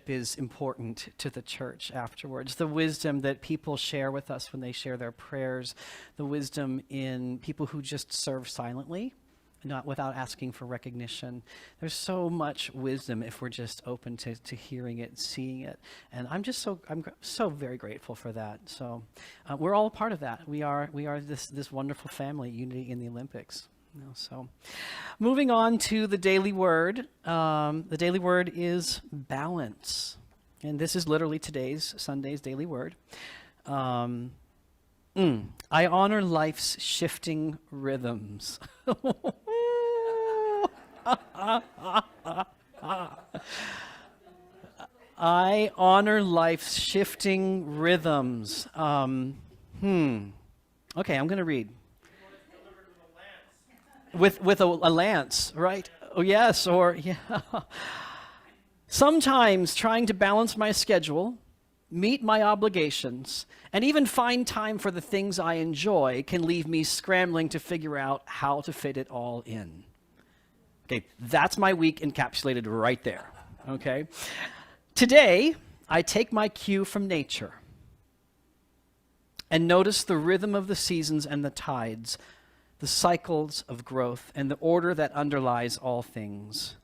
is important to the church afterwards. The wisdom that people share with us when they share their prayers, the wisdom in people who just serve silently, not without asking for recognition. There's so much wisdom if we're just open to hearing it, seeing it. And I'm so very grateful for that. So we're all a part of that. We are this wonderful family, Unity in the Olympics. So moving on to the daily word. The daily word is balance. And this is literally Sunday's daily word. I honor life's shifting rhythms. I honor life's shifting rhythms. Okay, I'm going to read. With a lance, right? Oh, yes, or yeah. Sometimes trying to balance my schedule, meet my obligations, and even find time for the things I enjoy can leave me scrambling to figure out how to fit it all in. Okay, that's my week encapsulated right there, okay? Today, I take my cue from nature and notice the rhythm of the seasons and the tides, the cycles of growth, and the order that underlies all things.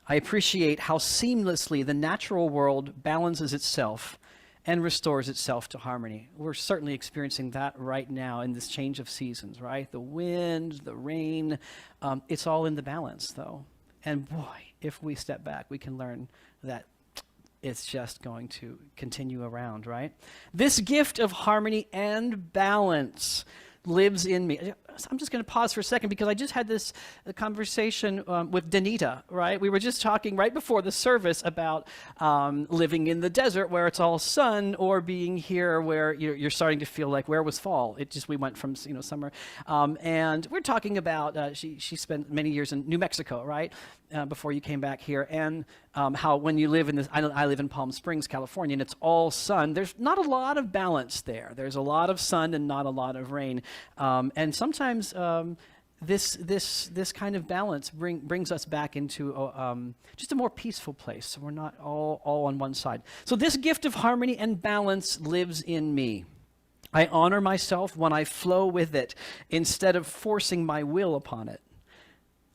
I appreciate how seamlessly the natural world balances itself and restores itself to harmony. We're certainly experiencing that right now in this change of seasons, right? The wind, the rain, it's all in the balance, though. And boy, if we step back, we can learn that it's just going to continue around, right? This gift of harmony and balance lives in me. I'm just going to pause for a second because I just had this conversation with Danita, right? We were just talking right before the service about living in the desert where it's all sun, or being here where you're starting to feel like, where was fall? We went from summer, and we're talking about she spent many years in New Mexico, right? Before you came back here, and how when you live in this, I live in Palm Springs, California, and it's all sun. There's not a lot of balance there. There's a lot of sun and not a lot of rain, and sometimes this kind of balance brings us back into just a more peaceful place. So we're not all on one side. So this gift of harmony and balance lives in me. I honor myself when I flow with it instead of forcing my will upon it.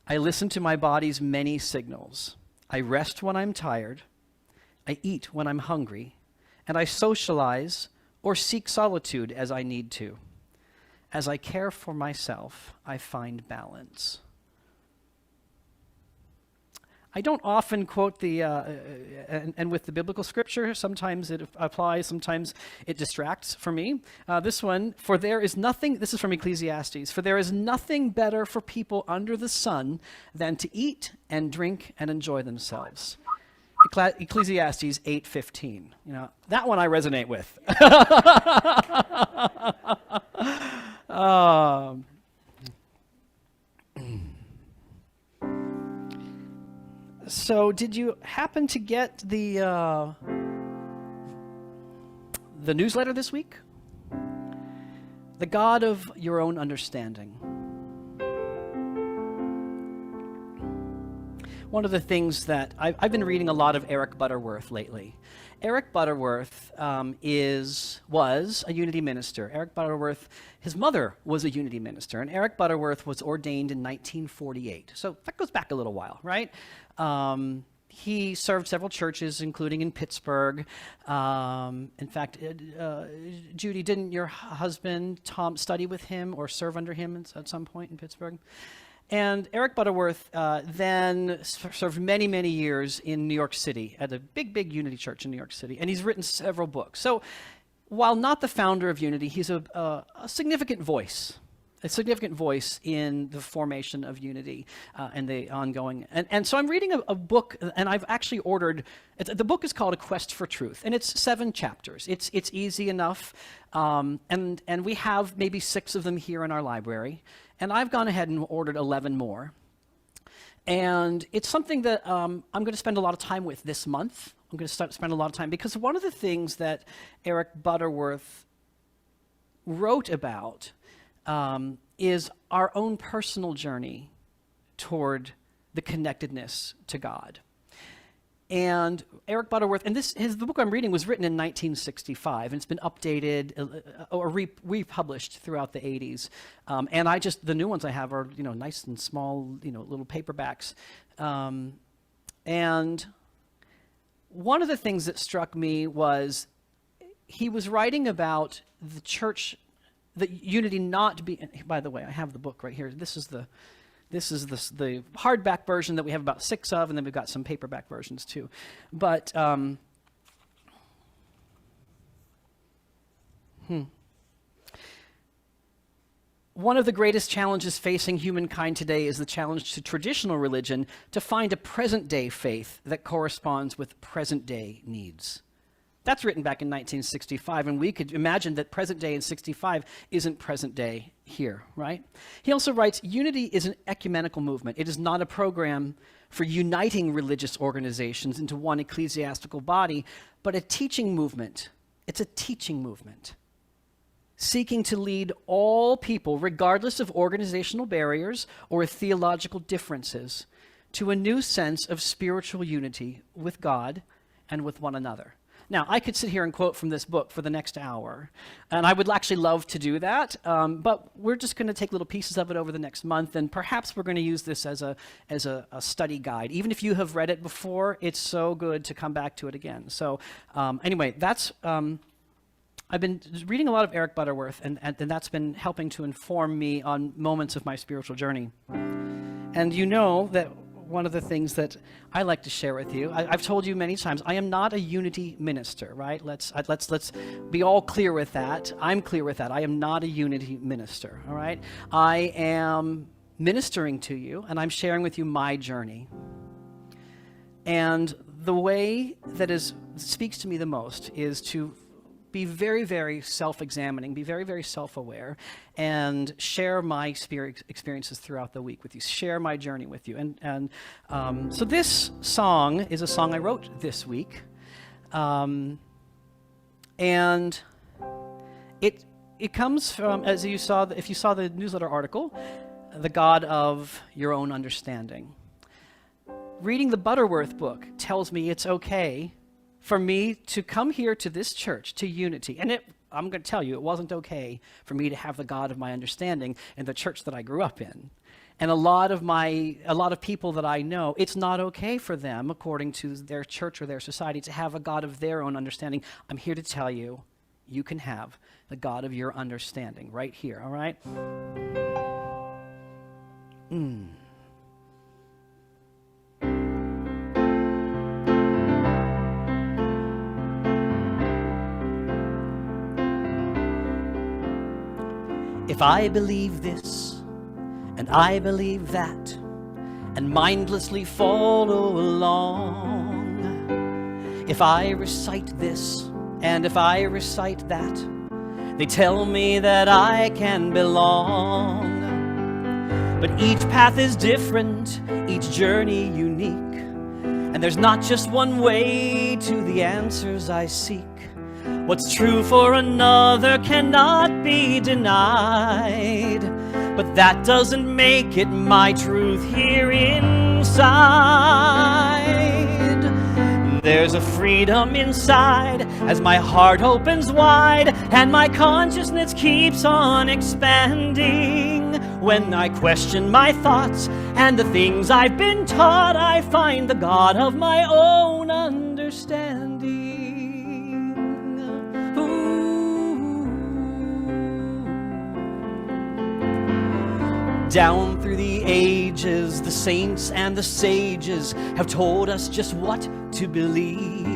I listen to my body's many signals. I rest when I'm tired. I eat when I'm hungry. And I socialize or seek solitude as I need to. As I care for myself, I find balance. I don't often quote and with the biblical scripture, sometimes it applies, sometimes it distracts for me. This one, this is from Ecclesiastes, for there is nothing better for people under the sun than to eat and drink and enjoy themselves. Ecclesiastes 8:15. That one I resonate with. So did you happen to get the newsletter this week? The God of Your Own Understanding. One of the things that I've been reading a lot of Eric Butterworth lately. Eric Butterworth was a Unity minister. Eric Butterworth, his mother was a Unity minister, and Eric Butterworth was ordained in 1948. So that goes back a little while, right? He served several churches, including in Pittsburgh. In fact, Judy, didn't your husband, Tom, study with him or serve under him at some point in Pittsburgh? And Eric Butterworth then served many, many years in New York City at a big Unity church in New York City. And he's written several books. So while not the founder of Unity, he's a significant voice. A significant voice in the formation of Unity and the ongoing. And so I'm reading a book, and I've actually ordered, the book is called A Quest for Truth, and it's 7 chapters. It's easy enough, and we have maybe 6 of them here in our library, and I've gone ahead and ordered 11 more. And it's something that I'm going to spend a lot of time with this month. I'm going to spend a lot of time, because one of the things that Eric Butterworth wrote about is our own personal journey toward the connectedness to God. And Eric Butterworth, and the book I'm reading was written in 1965, and it's been updated or republished throughout the 80s. And the new ones I have are, nice and small, little paperbacks. And one of the things that struck me was he was writing about the church, the unity not be. By the way, I have the book right here. This is the hardback version that we have about 6 of, and then we've got some paperback versions too. But one of the greatest challenges facing humankind today is the challenge to traditional religion to find a present-day faith that corresponds with present-day needs. That's written back in 1965, and we could imagine that present day in 65 isn't present day here, right? He also writes, unity is an ecumenical movement. It is not a program for uniting religious organizations into one ecclesiastical body, but a teaching movement. It's a teaching movement, seeking to lead all people, regardless of organizational barriers or theological differences, to a new sense of spiritual unity with God and with one another. Now, I could sit here and quote from this book for the next hour, and I would actually love to do that, but we're just going to take little pieces of it over the next month, and perhaps we're going to use this as a study guide. Even if you have read it before, it's so good to come back to it again. So anyway, that's I've been reading a lot of Eric Butterworth, and that's been helping to inform me on moments of my spiritual journey. And you know that one of the things that I like to share with you, I've told you many times, I am not a unity minister, right? Let's be all clear with that. I'm clear with that. I am not a unity minister, all right? I am ministering to you, and I'm sharing with you my journey. And the way that speaks to me the most is to be very, very self-examining, be very, very self-aware, and share my experiences throughout the week with you, share my journey with you. And so this song is a song I wrote this week. And it comes from, as you saw, if you saw the newsletter article, the God of your own understanding. Reading the Butterworth book tells me it's okay for me to come here to this church, to Unity. And I'm going to tell you, it wasn't okay for me to have the God of my understanding in the church that I grew up in. And a lot of people that I know, it's not okay for them, according to their church or their society, to have a God of their own understanding. I'm here to tell you, you can have the God of your understanding right here, all right? If I believe this, and I believe that, and mindlessly follow along, if I recite this, and if I recite that, they tell me that I can belong. But each path is different, each journey unique, and there's not just one way to the answers I seek. What's true for another cannot be denied, but that doesn't make it my truth here inside. There's a freedom inside as my heart opens wide and my consciousness keeps on expanding. When I question my thoughts and the things I've been taught, I find the God of my own understanding. Down through the ages, the saints and the sages have told us just what to believe.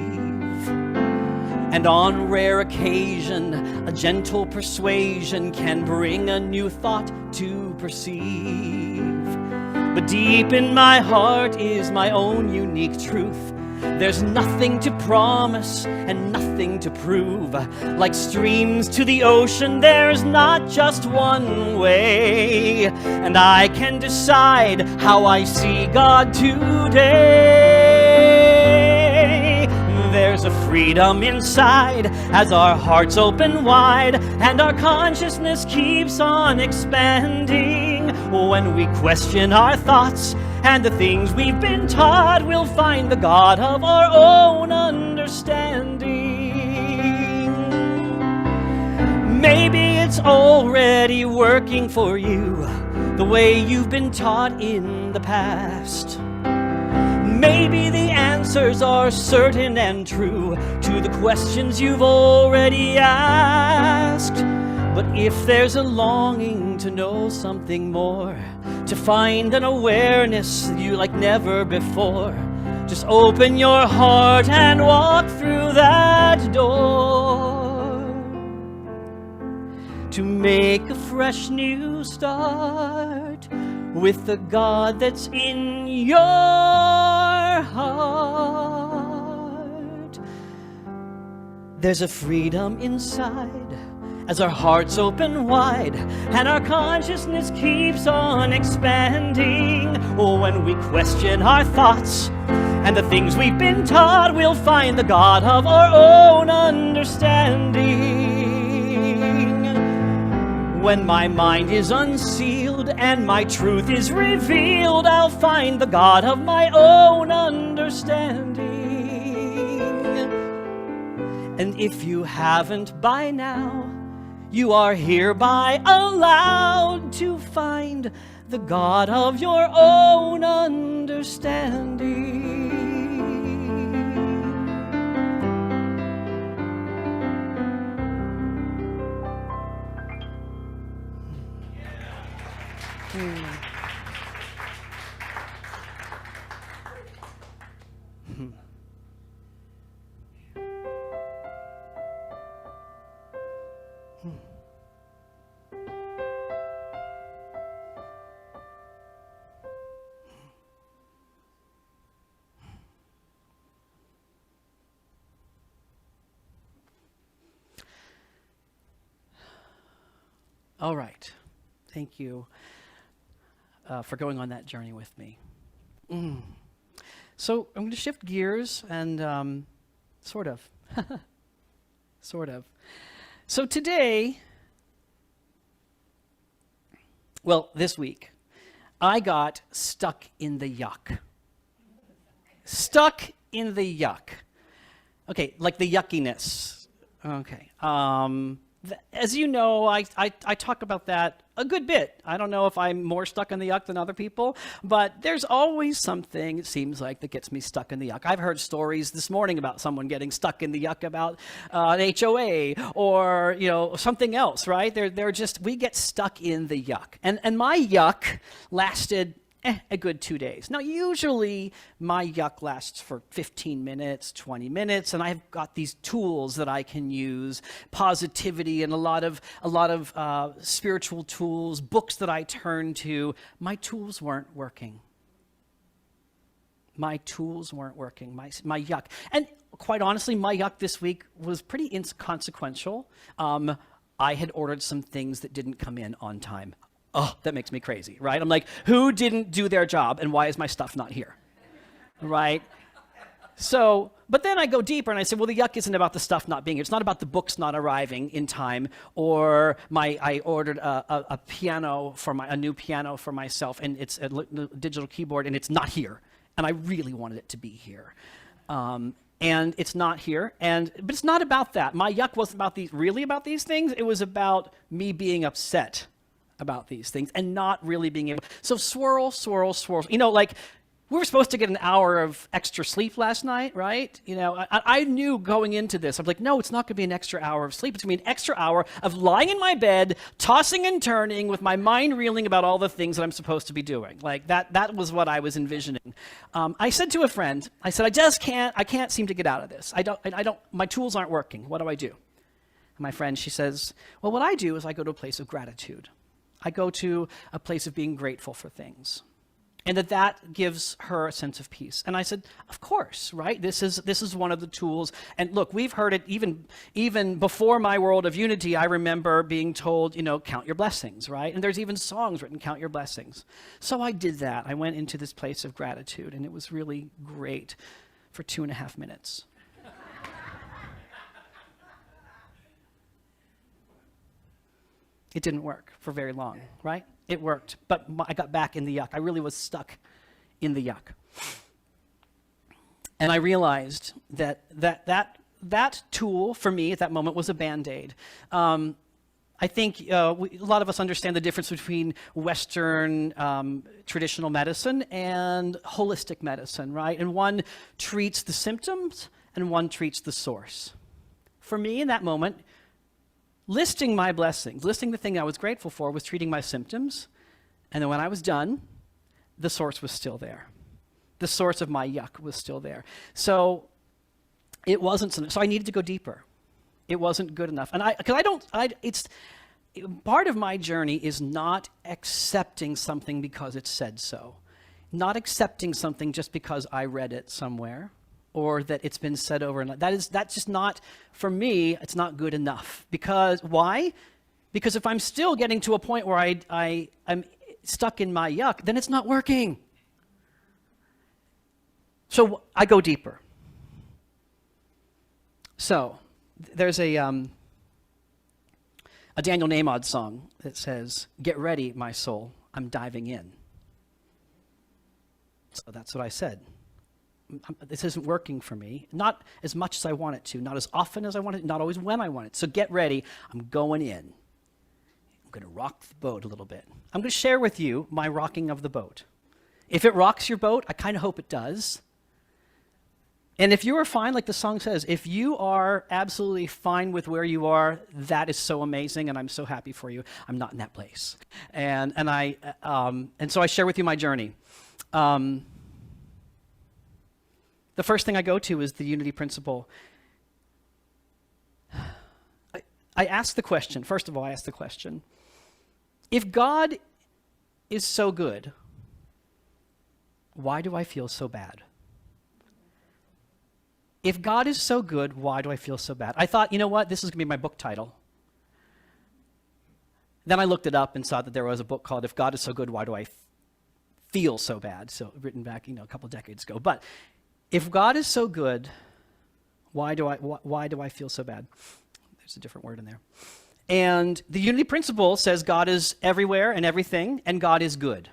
And on rare occasion, a gentle persuasion can bring a new thought to perceive. But deep in my heart is my own unique truth. There's nothing to promise and nothing to prove. Like streams to the ocean, there's not just one way. And I can decide how I see God today. There's a freedom inside as our hearts open wide and our consciousness keeps on expanding. When we question our thoughts and the things we've been taught, we'll find the God of our own understanding. Maybe it's already working for you the way you've been taught in the past. Maybe the answers are certain and true to the questions you've already asked. But if there's a longing to know something more, to find an awareness you like never before, just open your heart and walk through that door to make a fresh new start with the God that's in your heart. There's a freedom inside as our hearts open wide and our consciousness keeps on expanding. When we question our thoughts and the things we've been taught, we'll find the God of our own understanding. When my mind is unsealed and my truth is revealed, I'll find the God of my own understanding. And if you haven't by now, you are hereby allowed to find the God of your own understanding. All right. Thank you for going on that journey with me. So I'm going to shift gears and sort of. Sort of. So today, well, this week, I got stuck in the yuck. Stuck in the yuck. Okay, like the yuckiness. Okay. As you know, I talk about that a good bit. I don't know if I'm more stuck in the yuck than other people, but there's always something, it seems like, that gets me stuck in the yuck. I've heard stories this morning about someone getting stuck in the yuck about an HOA or, you know, something else, right? They're just, we get stuck in the yuck. And my yuck lasted a good 2 days. Now, usually my yuck lasts for 15 minutes, 20 minutes, and I've got these tools that I can use, positivity and a lot of spiritual tools, books that I turn to. My tools weren't working. My tools weren't working, my yuck. And quite honestly, my yuck this week was pretty inconsequential. I had ordered some things that didn't come in on time. Oh, that makes me crazy, right? I'm like, who didn't do their job and why is my stuff not here, right? So, but then I go deeper and I say, well, the yuck isn't about the stuff not being here. It's not about the books not arriving in time, or I ordered a piano for a new piano for myself, and it's a digital keyboard and it's not here. And I really wanted it to be here. And it's not here, but it's not about that. My yuck wasn't really about these things. It was about me being upset about these things and not really being able. So swirl. You know, like, we were supposed to get an hour of extra sleep last night, right? You know, I knew going into this, I was like, no, it's not going to be an extra hour of sleep. It's going to be an extra hour of lying in my bed, tossing and turning with my mind reeling about all the things that I'm supposed to be doing. Like, that was what I was envisioning. I said to a friend, I said, I can't seem to get out of this. My tools aren't working. What do I do? And my friend, she says, well, what I do is I go to a place of gratitude. I go to a place of being grateful for things. And that gives her a sense of peace. And I said, of course, right? This is one of the tools. And look, we've heard it even before my world of unity. I remember being told, you know, count your blessings, right? And there's even songs written, count your blessings. So I did that. I went into this place of gratitude, and it was really great for 2.5 minutes. It didn't work for very long, right? It worked, but I got back in the yuck. I really was stuck in the yuck. And I realized that tool for me at that moment was a Band-Aid. I think a lot of us understand the difference between Western traditional medicine and holistic medicine, right? And one treats the symptoms and one treats the source. For me in that moment, listing my blessings, listing the thing I was grateful for was treating my symptoms. And then when I was done, the source was still there. The source of my yuck was still there. So it wasn't, so I needed to go deeper. It wasn't good enough. And part of my journey is not accepting something because it said so. Not accepting something just because I read it somewhere or that it's been said over and that's just not, for me, it's not good enough. Because, why? Because if I'm still getting to a point where I'm stuck in my yuck, then it's not working. So I go deeper. So there's a Daniel Nahmod song that says, "Get ready, my soul, I'm diving in." So that's what I said. This isn't working for me. Not as much as I want it to, not as often as I want it, not always when I want it. So get ready, I'm going in. I'm going to rock the boat a little bit. I'm going to share with you my rocking of the boat. If it rocks your boat, I kind of hope it does. And if you are fine, like the song says, if you are absolutely fine with where you are, that is so amazing, and I'm so happy for you. I'm not in that place. And so I share with you my journey. The first thing I go to is the unity principle. I ask the question, first of all, I ask the question, if God is so good, why do I feel so bad? If God is so good, why do I feel so bad? I thought, you know what, this is going to be my book title. Then I looked it up and saw that there was a book called If God is So Good, Why Do I Feel So Bad? So written back, a couple decades ago. But if God is so good, why do I feel so bad? There's a different word in there. And the unity principle says God is everywhere and everything, and God is good.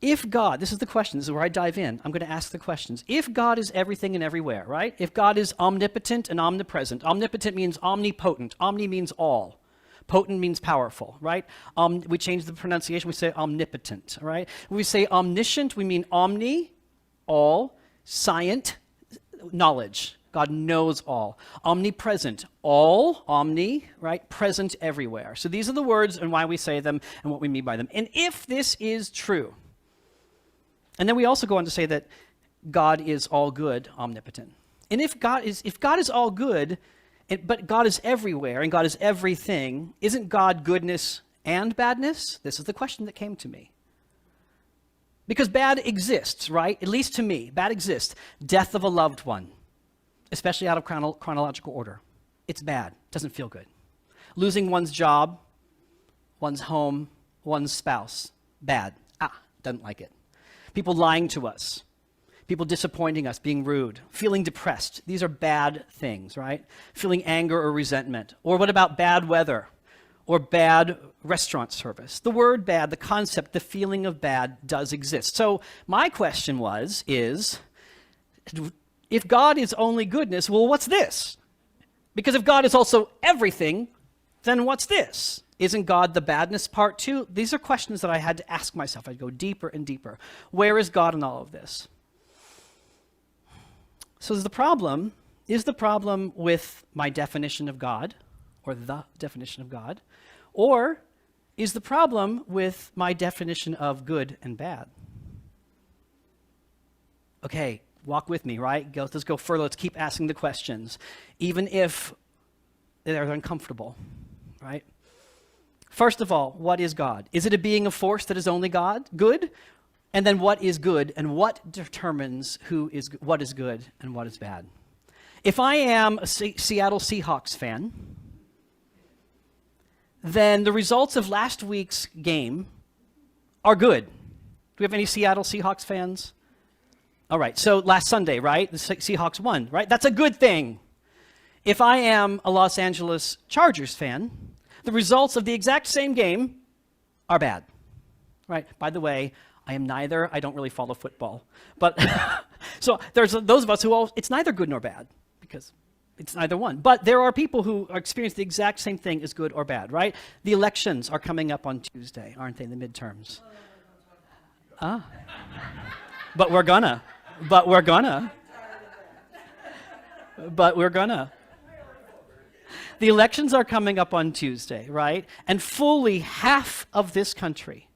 If God, this is the question, this is where I dive in. I'm going to ask the questions. If God is everything and everywhere, right? If God is omnipotent and omnipresent. Omnipotent means omnipotent. Omni means all. Potent means powerful, right? We change the pronunciation, we say omnipotent, right? When we say omniscient, we mean omni, all, scient, knowledge. God knows all. Omnipresent, all, omni, right? Present everywhere. So these are the words and why we say them and what we mean by them. And if this is true, and then we also go on to say that God is all good, omnipotent. And if God is all good, but God is everywhere and God is everything, isn't God goodness and badness? This is the question that came to me. Because bad exists, right? At least to me, bad exists. Death of a loved one, especially out of chronological order. It's bad, doesn't feel good. Losing one's job, one's home, one's spouse, bad. Doesn't like it. People lying to us, people disappointing us, being rude, feeling depressed. These are bad things, right? Feeling anger or resentment. Or what about bad weather or bad restaurant service? The word bad, the concept, the feeling of bad does exist. So my question is, if God is only goodness, well, what's this? Because if God is also everything, then what's this? Isn't God the badness part too? These are questions that I had to ask myself. I'd go deeper and deeper. Where is God in all of this? So is the problem with my definition of God, or the definition of God, or is the problem with my definition of good and bad? Okay, walk with me, right? Let's go further. Let's keep asking the questions, even if they're uncomfortable, right? First of all, what is God? Is it a being of force that is only God, good? And then what is good, and what determines what is good and what is bad? If I am a Seattle Seahawks fan, then the results of last week's game are good. Do we have any Seattle Seahawks fans? All right, so last Sunday, right? The Seahawks won, right? That's a good thing. If I am a Los Angeles Chargers fan, the results of the exact same game are bad, right? By the way, I am neither. I don't really follow football. But so there's those of us who it's neither good nor bad because it's neither one. But there are people who experience the exact same thing as good or bad, right? The elections are coming up on Tuesday, aren't they, the midterms? But we're gonna. The elections are coming up on Tuesday, right? And fully half of this country,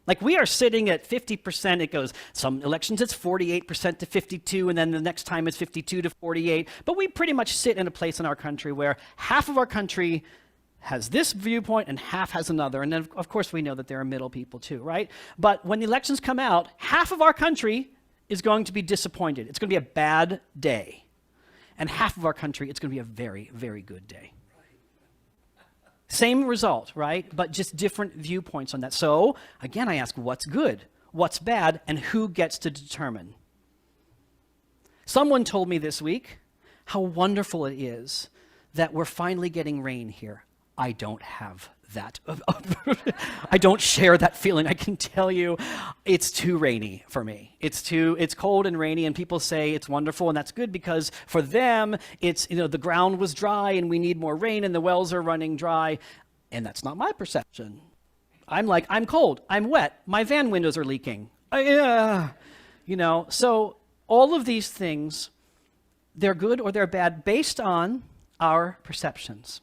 like we are sitting at 50%, it goes, some elections it's 48% to 52, and then the next time it's 52 to 48. But we pretty much sit in a place in our country where half of our country has this viewpoint and half has another. And then of course we know that there are middle people too, right? But when the elections come out, half of our country is going to be disappointed. It's going to be a bad day. And half of our country, it's going to be a very, very good day. Same result, right? But just different viewpoints on that. So, again, I ask, what's good? What's bad? And who gets to determine? Someone told me this week how wonderful it is that we're finally getting rain here. I don't have that. I don't share that feeling. I can tell you it's too rainy for me. It's cold and rainy, and people say it's wonderful, and that's good because for them it's, the ground was dry and we need more rain and the wells are running dry. And that's not my perception. I'm like, I'm cold, I'm wet, my van windows are leaking. So all of these things, they're good or they're bad based on our perceptions.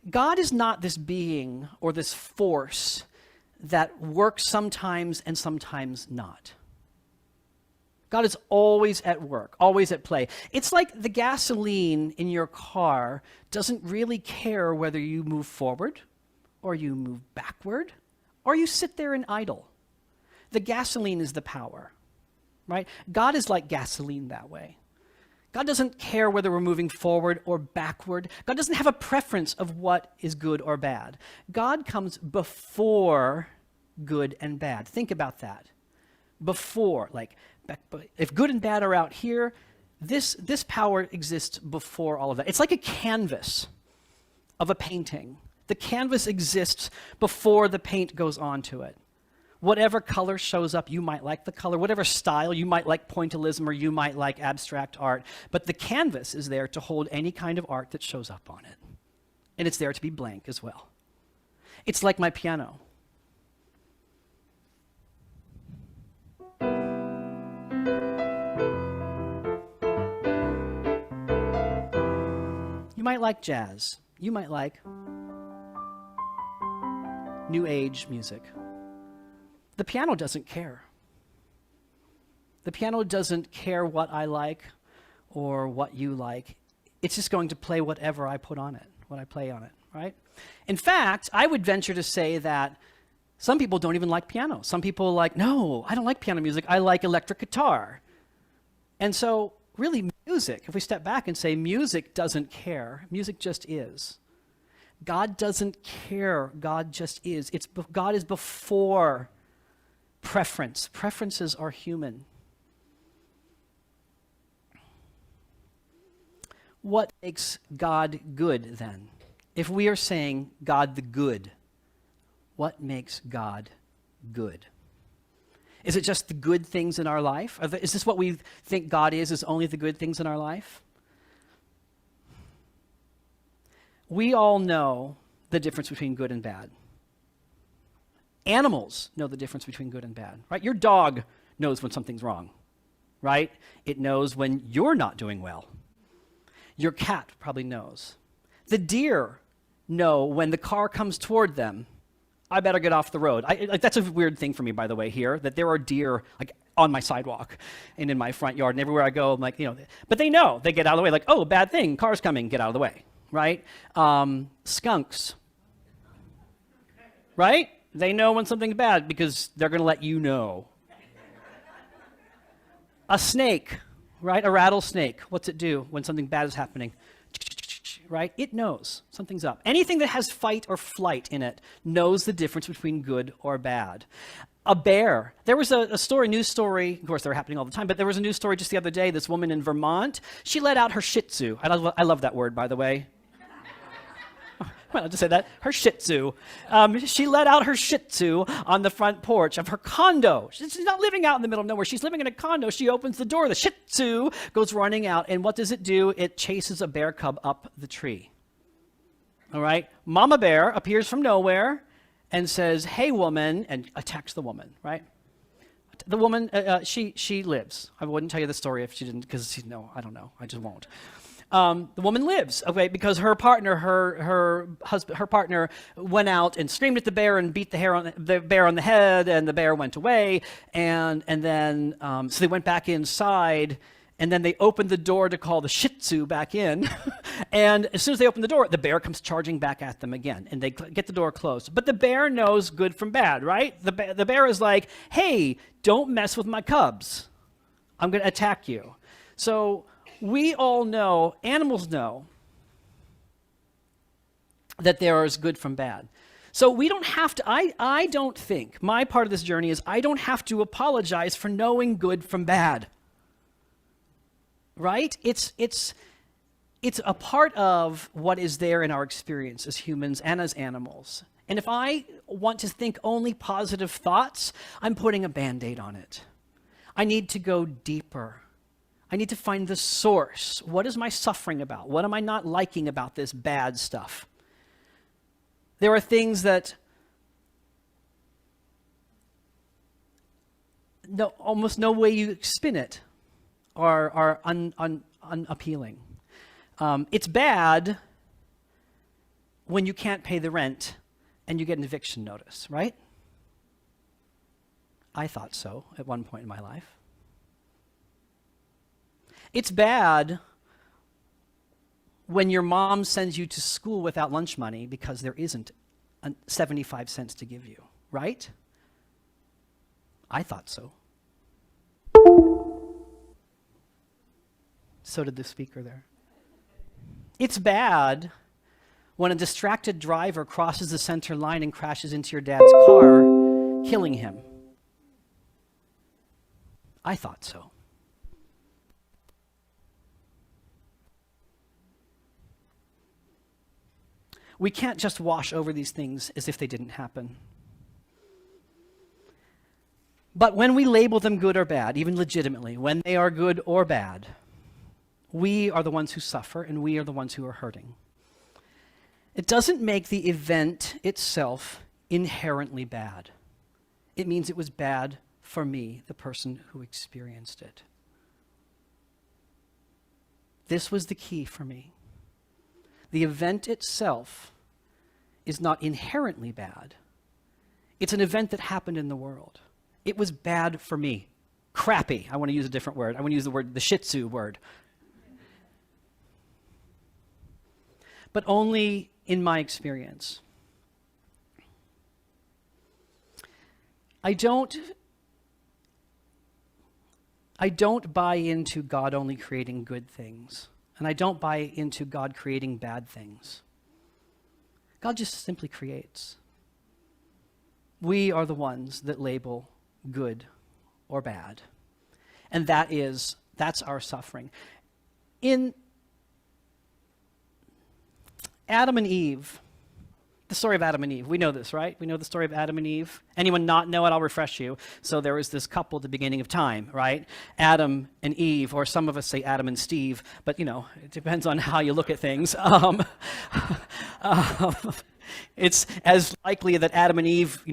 God is not this being or this force that works sometimes and sometimes not. God is always at work, always at play. It's like the gasoline in your car doesn't really care whether you move forward or you move backward or you sit there and idle. The gasoline is the power, right? God is like gasoline that way. God doesn't care whether we're moving forward or backward. God doesn't have a preference of what is good or bad. God comes before good and bad. Think about that. Before, if good and bad are out here, this power exists before all of that. It's like a canvas of a painting. The canvas exists before the paint goes onto it. Whatever color shows up, you might like the color. Whatever style, you might like pointillism or you might like abstract art. But the canvas is there to hold any kind of art that shows up on it. And it's there to be blank as well. It's like my piano. You might like jazz. You might like new age music. The piano doesn't care. The piano doesn't care what I like or what you like. It's just going to play whatever I put on it, what I play on it, right? In fact, I would venture to say that some people don't even like piano. Some people are like, no, I don't like piano music. I like electric guitar. And so really music, if we step back and say music doesn't care, music just is. God doesn't care. God just is. God is before preference. Preferences are human. What makes God good then? If we are saying God the good, what makes God good? Is it just the good things in our life? Is this what we think God is only the good things in our life? We all know the difference between good and bad. Animals know the difference between good and bad, right? Your dog knows when something's wrong, right? It knows when you're not doing well. Your cat probably knows. The deer know when the car comes toward them, I better get off the road. That's a weird thing for me, by the way, here, that there are deer on my sidewalk and in my front yard, and everywhere I go, I'm like, but they know. They get out of the way, like, oh, bad thing, car's coming, get out of the way, right? Skunks, right? They know when something's bad because they're going to let you know. A snake, right? A rattlesnake. What's it do when something bad is happening? Right? It knows something's up. Anything that has fight or flight in it knows the difference between good or bad. A bear. There was a story, news story, of course they're happening all the time, but there was a news story just the other day, this woman in Vermont, she let out her Shih Tzu. I love that word, by the way. Well, I'll just say that. Her Shih Tzu. She let out her Shih Tzu on the front porch of her condo. She's not living out in the middle of nowhere. She's living in a condo. She opens the door. The Shih Tzu goes running out. And what does it do? It chases a bear cub up the tree. All right? Mama bear appears from nowhere and says, "Hey, woman," and attacks the woman, right? The woman, she lives. I wouldn't tell you the story if she didn't, because no, I don't know. I just won't. The woman lives, okay, because her partner, her husband, her partner went out and screamed at the bear and beat the bear on the head, and the bear went away, and then so they went back inside, and then they opened the door to call the Shih Tzu back in, and as soon as they open the door, the bear comes charging back at them again, and they get the door closed. But the bear knows good from bad, right? The bear is like, "Hey, don't mess with my cubs. I'm going to attack you." So we all know, animals know, that there is good from bad. So we don't have to, I don't think, my part of this journey is I don't have to apologize for knowing good from bad. Right? It's a part of what is there in our experience as humans and as animals. And if I want to think only positive thoughts, I'm putting a Band-Aid on it. I need to go deeper. I need to find the source. What is my suffering about? What am I not liking about this bad stuff? There are things that almost no way you spin it are unappealing. It's bad when you can't pay the rent and you get an eviction notice, right? I thought so at one point in my life. It's bad when your mom sends you to school without lunch money because there isn't 75 cents to give you, right? I thought so. So did the speaker there. It's bad when a distracted driver crosses the center line and crashes into your dad's car, killing him. I thought so. We can't just wash over these things as if they didn't happen. But when we label them good or bad, even legitimately, when they are good or bad, we are the ones who suffer and we are the ones who are hurting. It doesn't make the event itself inherently bad. It means it was bad for me, the person who experienced it. This was the key for me. The event itself is not inherently bad. It's an event that happened in the world. It was bad for me. Crappy. I want to use a different word. I want to use the Shih Tzu word. But only in my experience. I don't buy into God only creating good things. And I don't buy into God creating bad things. God just simply creates. We are the ones that label good or bad. And that's our suffering. In Adam and Eve, the story of Adam and Eve, we know this, right? We know the story of Adam and Eve. Anyone not know it, I'll refresh you. So there was this couple at the beginning of time, right? Adam and Eve, or some of us say Adam and Steve, but it depends on how you look at things. It's as likely that Adam and Eve,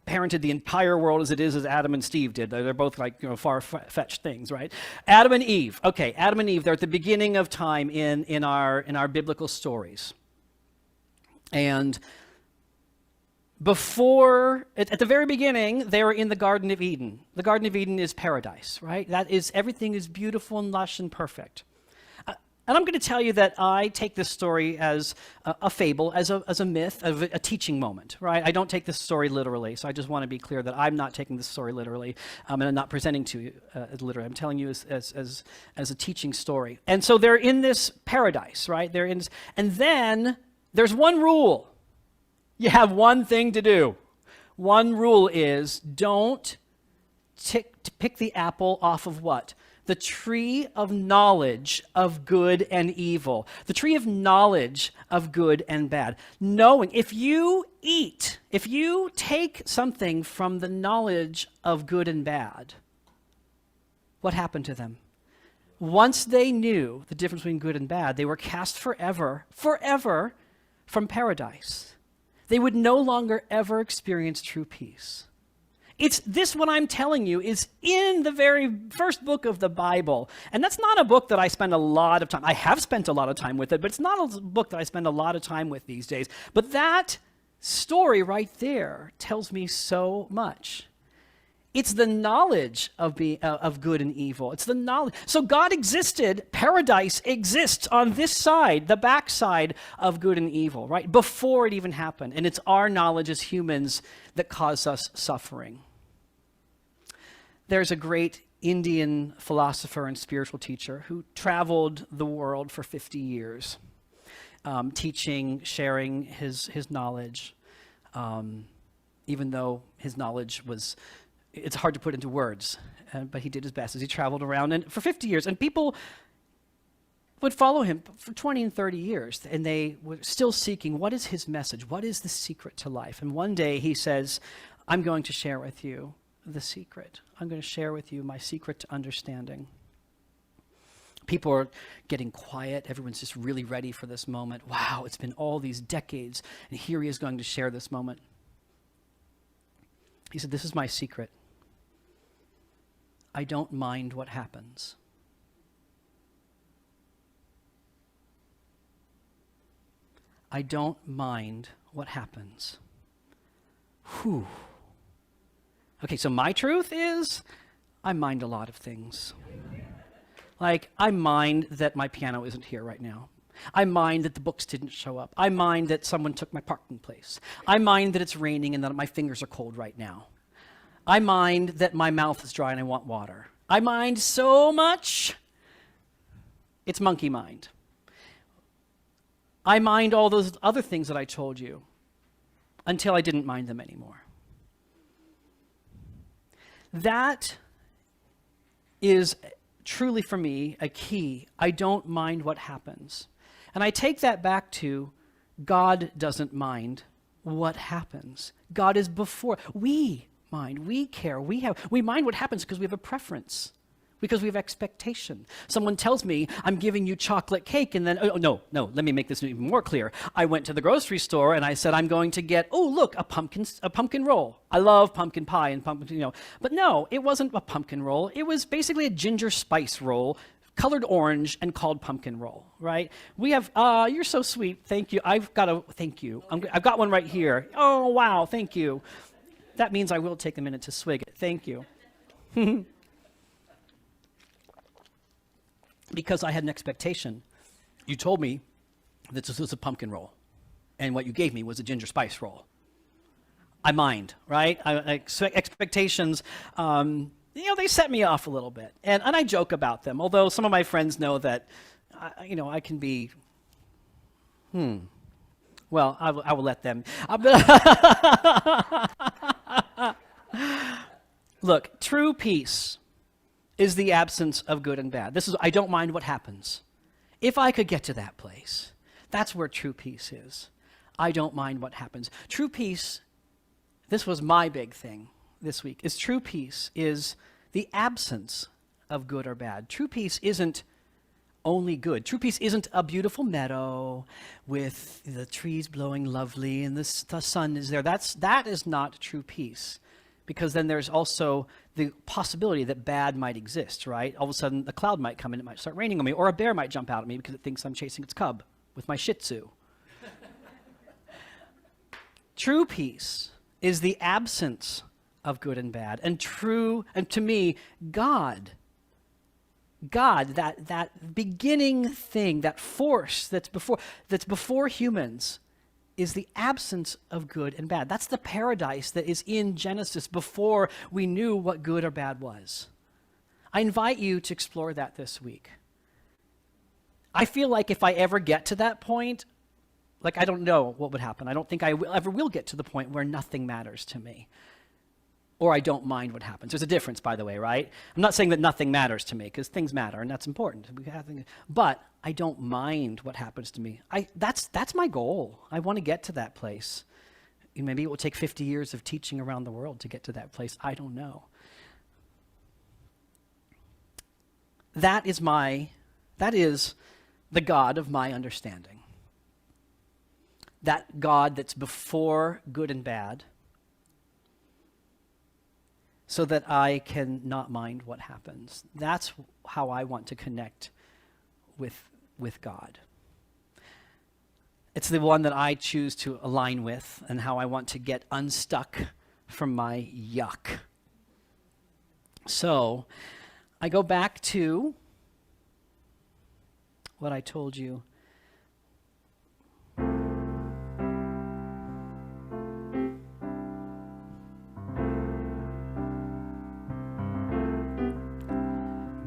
parented the entire world as it is as Adam and Steve did. They're both far-fetched things, right? Adam and Eve. Okay, Adam and Eve, they're at the beginning of time in our biblical stories. And at the very beginning, they were in the Garden of Eden. The Garden of Eden is paradise, right? Everything is beautiful and lush and perfect. And I'm going to tell you that I take this story as a fable, as a myth, a teaching moment, right? I don't take this story literally, so I just want to be clear that I'm not taking this story literally, and I'm not presenting to you literally. I'm telling you as a teaching story. And so they're in this paradise, right? And then there's one rule. You have one thing to do. One rule is don't pick the apple off of what? The tree of knowledge of good and evil. The tree of knowledge of good and bad. Knowing, if you take something from the knowledge of good and bad, what happened to them? Once they knew the difference between good and bad, they were cast forever from paradise. They would no longer ever experience true peace. It's this, what I'm telling you, is in the very first book of the Bible. And that's not a book that I spend a lot of time. I have spent a lot of time with it, but it's not a book that I spend a lot of time with these days. But that story right there tells me so much. It's the knowledge of good and evil. It's the knowledge. So God existed, paradise exists on this side, the backside of good and evil, right? Before it even happened. And it's our knowledge as humans that cause us suffering. There's a great Indian philosopher and spiritual teacher who traveled the world for 50 years, teaching, sharing his knowledge, even though his knowledge was, it's hard to put into words, but he did his best as he traveled around and for 50 years. And people would follow him for 20 and 30 years, and they were still seeking, what is his message? What is the secret to life? And one day he says, I'm going to share with you the secret. I'm going to share with you my secret to understanding. People are getting quiet. Everyone's just really ready for this moment. Wow, it's been all these decades, and here he is going to share this moment. He said, this is my secret. I don't mind what happens. I don't mind what happens. Whew. Okay, so my truth is, I mind a lot of things. Like, I mind that my piano isn't here right now. I mind that the books didn't show up. I mind that someone took my parking place. I mind that it's raining and that my fingers are cold right now. I mind that my mouth is dry and I want water. I mind so much. It's monkey mind. I mind all those other things that I told you until I didn't mind them anymore. That is truly for me a key. I don't mind what happens. And I take that back to God doesn't mind what happens. God is before. We mind, we care, we mind what happens because we have a preference, because we have expectation. Someone tells me, I'm giving you chocolate cake, and then, no, let me make this even more clear. I went to the grocery store and I said, I'm going to get, look, a pumpkin roll. I love pumpkin pie and pumpkin, But no, it wasn't a pumpkin roll. It was basically a ginger spice roll, colored orange and called pumpkin roll, right? We have, you're so sweet, thank you. Thank you. I've got one right here. Oh, wow, thank you. That means I will take a minute to swig it. Thank you. Because I had an expectation. You told me that this was a pumpkin roll, and what you gave me was a ginger spice roll. I mind, right? Expectations, they set me off a little bit, and I joke about them. Although some of my friends know that, I can be. Well, I will let them. Look, true peace is the absence of good and bad. I don't mind what happens. If I could get to that place, that's where true peace is. I don't mind what happens. True peace, this was my big thing this week, is true peace is the absence of good or bad. True peace isn't only good. True peace isn't a beautiful meadow with the trees blowing lovely and the sun is there. That is not true peace. Because then there's also the possibility that bad might exist, right? All of a sudden, a cloud might come and it might start raining on me, or a bear might jump out at me because it thinks I'm chasing its cub with my Shih Tzu. True peace is the absence of good and bad. And to me, God, that beginning thing, that force that's before humans, is the absence of good and bad. That's the paradise that is in Genesis before we knew what good or bad was. I invite you to explore that this week. I feel like if I ever get to that point, Like, I don't know what would happen. I don't think I ever will get to the point where nothing matters to me. Or I don't mind what happens. There's a difference, by the way, right? I'm not saying that nothing matters to me, because things matter, and that's important. But I don't mind what happens to me. That's my goal. I want to get to that place. Maybe it will take 50 years of teaching around the world to get to that place. I don't know. That is the God of my understanding. That God that's before good and bad, so that I can not mind what happens. That's how I want to connect with God. It's the one that I choose to align with, and how I want to get unstuck from my yuck. So I go back to what I told you.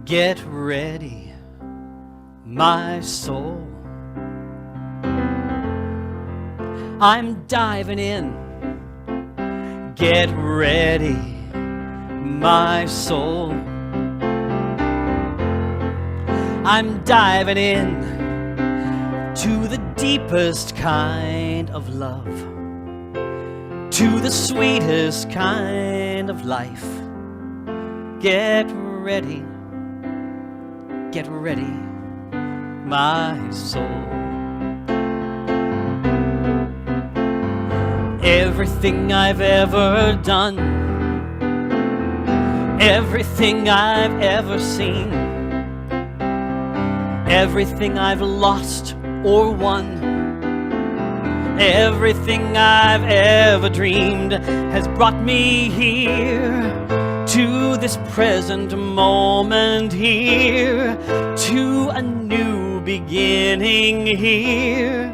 Get ready, my soul. I'm diving in. Get ready, my soul. I'm diving in to the deepest kind of love, to the sweetest kind of life. Get ready, my soul. Everything I've ever done, everything I've ever seen, everything I've lost or won, everything I've ever dreamed has brought me here, to this present moment here, to a new beginning here.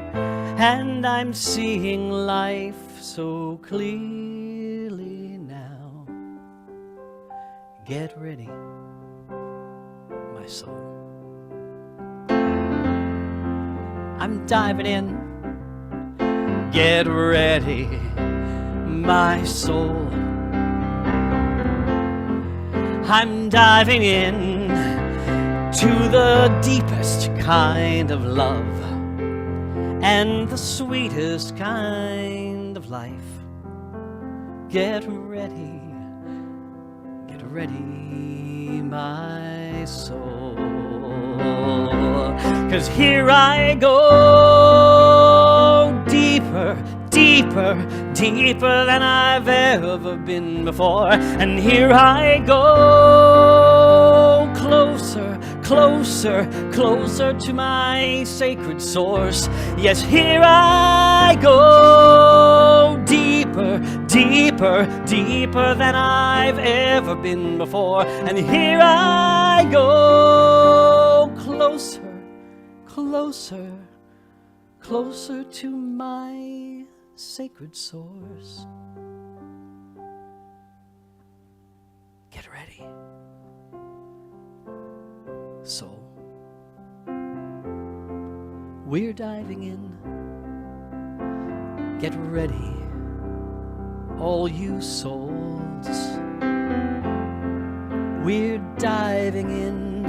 And I'm seeing life so clearly now. Get ready, my soul. I'm diving in. Get ready, my soul. I'm diving in to the deepest kind of love and the sweetest kind of life. Get ready, my soul. 'Cause here I go, deeper, deeper, deeper than I've ever been before. And here I go, closer, closer, closer to my sacred source. Yes, here I go, deeper, deeper, deeper than I've ever been before. And here I go, closer, closer, closer to my sacred source. Get ready, soul. We're diving in. Get ready, all you souls. We're diving in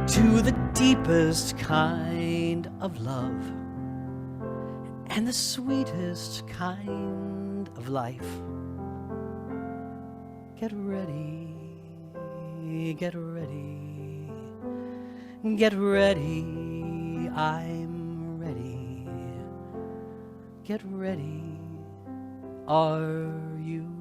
to the deepest kind of love and the sweetest kind of life. Get ready, get ready, get ready, I'm ready. Get ready, are you?